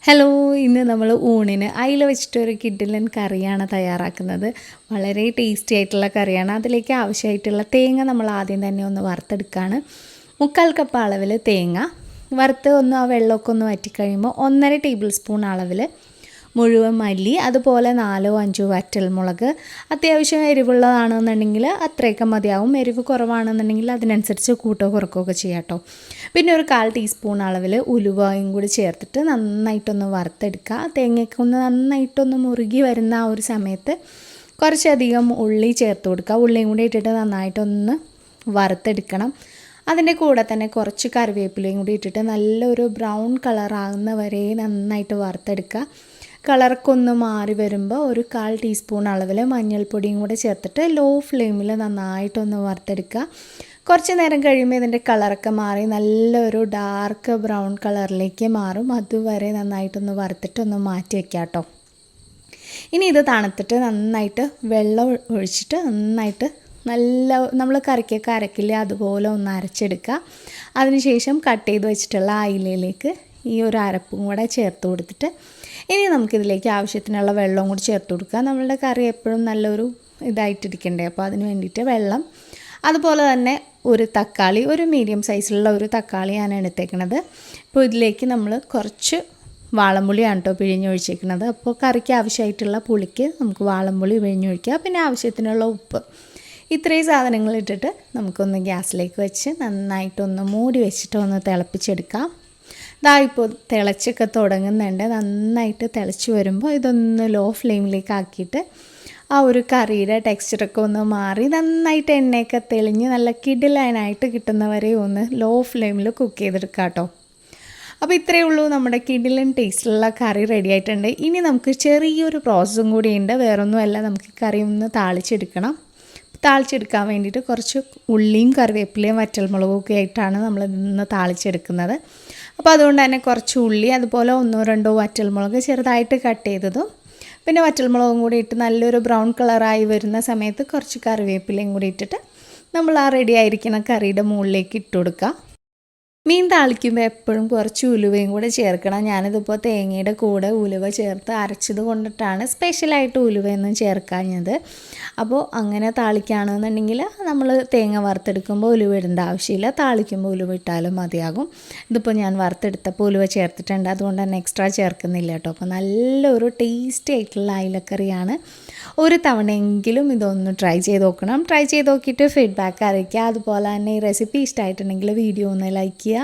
Hello, ഇന്ന് നമ്മൾ ഊണിന് അയില വെച്ചിട്ടൊരു കിഡിലൻ കറിയാണ് തയ്യാറാക്കുന്നത്. വളരെ ടേസ്റ്റി ആയിട്ടുള്ള കറിയാണ്. അതിലേക്ക് ആവശ്യമായിട്ടുള്ള തേങ്ങ നമ്മൾ ആദ്യം തന്നെ ഒന്ന് വറുത്തെടുക്കുകയാണ്. 3/4 കപ്പ് അളവിൽ തേങ്ങ വറുത്ത് ആ വെള്ളമൊക്കെ ഒന്ന് വറ്റിക്കഴിയുമ്പോൾ 1.5 ടേബിൾ സ്പൂൺ അളവിൽ മുഴുവൻ മല്ലി, അതുപോലെ 4-5 വറ്റൽമുളക്. അത്യാവശ്യം എരിവുള്ളതാണെന്നുണ്ടെങ്കിൽ അത്രയൊക്കെ മതിയാവും. എരിവ് കുറവാണെന്നുണ്ടെങ്കിൽ അതിനനുസരിച്ച് കൂട്ടോ കുറക്കുകയൊക്കെ ചെയ്യാം കേട്ടോ. പിന്നെ ഒരു 1/4 ടീസ്പൂൺ അളവിൽ ഉലുവയും കൂടി ചേർത്തിട്ട് നന്നായിട്ടൊന്ന് വറുത്തെടുക്കുക. തേങ്ങയൊക്കെ ഒന്ന് നന്നായിട്ടൊന്ന് മുറുകി വരുന്ന ആ ഒരു സമയത്ത് കുറച്ചധികം ഉള്ളി ചേർത്ത് കൊടുക്കുക. ഉള്ളിയും കൂടി ഇട്ടിട്ട് നന്നായിട്ടൊന്ന് വറുത്തെടുക്കണം. അതിൻ്റെ കൂടെ തന്നെ കുറച്ച് കറിവേപ്പിലയും കൂടി ഇട്ടിട്ട് നല്ലൊരു ബ്രൗൺ കളറാകുന്ന വരെ നന്നായിട്ട് വറുത്തെടുക്കുക. കളറൊക്കെ ഒന്ന് മാറി വരുമ്പോൾ ഒരു 1/4 ടീസ്പൂൺ അളവിൽ മഞ്ഞൾപ്പൊടിയും കൂടെ ചേർത്തിട്ട് ലോ ഫ്ലെയിമിൽ നന്നായിട്ടൊന്ന് വറുത്തെടുക്കുക. കുറച്ച് നേരം കഴിയുമ്പോൾ ഇതിൻ്റെ കളറൊക്കെ മാറി നല്ലൊരു ഡാർക്ക് ബ്രൗൺ കളറിലേക്ക് മാറും. അതുവരെ നന്നായിട്ടൊന്ന് വറുത്തിട്ടൊന്ന് മാറ്റി വയ്ക്കാം കേട്ടോ. ഇനി ഇത് തണുത്തിട്ട് നന്നായിട്ട് വെള്ളം ഒഴിച്ചിട്ട് നന്നായിട്ട് നമ്മൾ കറിക്കൊക്കെ അരക്കില്ല അതുപോലെ ഒന്ന് അരച്ചെടുക്കുക. അതിനുശേഷം കട്ട് ചെയ്ത് വെച്ചിട്ടുള്ള അയിലയിലേക്ക് ഈ ഒരു അരപ്പും കൂടെ ചേർത്ത് കൊടുത്തിട്ട് ഇനി നമുക്കിതിലേക്ക് ആവശ്യത്തിനുള്ള വെള്ളവും കൂടി ചേർത്ത് കൊടുക്കുക. നമ്മളുടെ കറി എപ്പോഴും നല്ലൊരു ഇതായിട്ടിരിക്കണ്ടേ, അപ്പോൾ അതിന് വേണ്ടിയിട്ട് വെള്ളം. അതുപോലെ തന്നെ ഒരു തക്കാളി, ഒരു മീഡിയം സൈസിലുള്ള ഒരു തക്കാളിയാണ് എടുത്തേക്കുന്നത്. അപ്പോൾ ഇതിലേക്ക് നമ്മൾ കുറച്ച് വാളംപുളിയാണ് കേട്ടോ പിഴിഞ്ഞൊഴിച്ചേക്കുന്നത്. അപ്പോൾ കറിക്ക് ആവശ്യമായിട്ടുള്ള പുളിക്ക് നമുക്ക് വാളംപുളി പിഴിഞ്ഞൊഴിക്കുക. പിന്നെ ആവശ്യത്തിനുള്ള ഉപ്പ്. ഇത്രയും സാധനങ്ങൾ ഇട്ടിട്ട് നമുക്കൊന്ന് ഗ്യാസിലേക്ക് വെച്ച് നന്നായിട്ടൊന്ന് മൂടി വെച്ചിട്ട് ഒന്ന് തിളപ്പിച്ചെടുക്കാം. ഇപ്പോൾ തിളച്ചൊക്കെ തുടങ്ങുന്നുണ്ട്. നന്നായിട്ട് തിളച്ച് വരുമ്പോൾ ഇതൊന്ന് ലോ ഫ്ലെയിമിലേക്ക് ആക്കിയിട്ട് ആ ഒരു കറിയുടെ ടെക്സ്ചറൊക്കെ ഒന്ന് മാറി നന്നായിട്ട് എണ്ണയൊക്കെ തെളിഞ്ഞ് നല്ല കിടിലനായിട്ട് കിട്ടുന്നവരെ ഒന്ന് ലോ ഫ്ലെയിമിൽ കുക്ക് ചെയ്തെടുക്കാം കേട്ടോ. അപ്പോൾ ഇത്രയേ ഉള്ളൂ, നമ്മുടെ കിടിലൻ ടേസ്റ്റിലുള്ള കറി റെഡി ആയിട്ടുണ്ട്. ഇനി നമുക്ക് ചെറിയൊരു പ്രോസസ്സും കൂടി ഉണ്ട്. വേറൊന്നുമല്ല, നമുക്ക് കറി ഒന്ന് താളിച്ചെടുക്കാൻ വേണ്ടിയിട്ട് കുറച്ച് ഉള്ളിയും കറിവേപ്പിലയും വറ്റൽമുളകും ഒക്കെ ആയിട്ടാണ് നമ്മൾ ഇന്ന് താളിച്ചെടുക്കുന്നത്. അപ്പോൾ അതുകൊണ്ട് തന്നെ കുറച്ച് ഉള്ളി, അതുപോലെ 1-2 വറ്റൽമുളക് ചെറുതായിട്ട് കട്ട് ചെയ്തതും, പിന്നെ വറ്റൽമുളകും കൂടി ഇട്ട് നല്ലൊരു ബ്രൗൺ കളറായി വരുന്ന സമയത്ത് കുറച്ച് കറിവേപ്പിലയും കൂടി ഇട്ടിട്ട് നമ്മൾ ആ റെഡി ആയിരിക്കുന്ന കറിയുടെ മുകളിലേക്ക് ഇട്ട് കൊടുക്കുക. മീൻ താളിക്കുമ്പോൾ എപ്പോഴും കുറച്ച് ഉലുവയും കൂടെ ചേർക്കണം. ഞാനിതിപ്പോൾ തേങ്ങയുടെ കൂടെ ഉലുവ ചേർത്ത് അരച്ചത് കൊണ്ടിട്ടാണ് സ്പെഷ്യലായിട്ട് ഉലുവയൊന്നും ചേർക്കാഞ്ഞത്. അപ്പോൾ അങ്ങനെ താളിക്കുകയാണെന്നുണ്ടെങ്കിൽ നമ്മൾ തേങ്ങ വറുത്തെടുക്കുമ്പോൾ ഉലുവ ഇടേണ്ട ആവശ്യമില്ല, താളിക്കുമ്പോൾ ഉലുവ ഇട്ടാലും മതിയാകും. ഇതിപ്പോൾ ഞാൻ വറുത്തെടുത്തപ്പോൾ ഉലുവ ചേർത്തിട്ടുണ്ട്, അതുകൊണ്ട് തന്നെ എക്സ്ട്രാ ചേർക്കുന്നില്ല കേട്ടോ. അപ്പോൾ നല്ലൊരു ടേസ്റ്റി ആയിട്ടുള്ള അയിലക്കറിയാണ്. ഒരു തവണയെങ്കിലും ഇതൊന്ന് ട്രൈ ചെയ്ത് നോക്കണം. ട്രൈ ചെയ്ത് നോക്കിയിട്ട് ഫീഡ്ബാക്ക് അറിയിക്കുക. അതുപോലെ തന്നെ ഈ റെസിപ്പി ഇഷ്ടമായിട്ടുണ്ടെങ്കിൽ വീഡിയോ ഒന്ന് ലൈക്ക് ചെയ്യുക.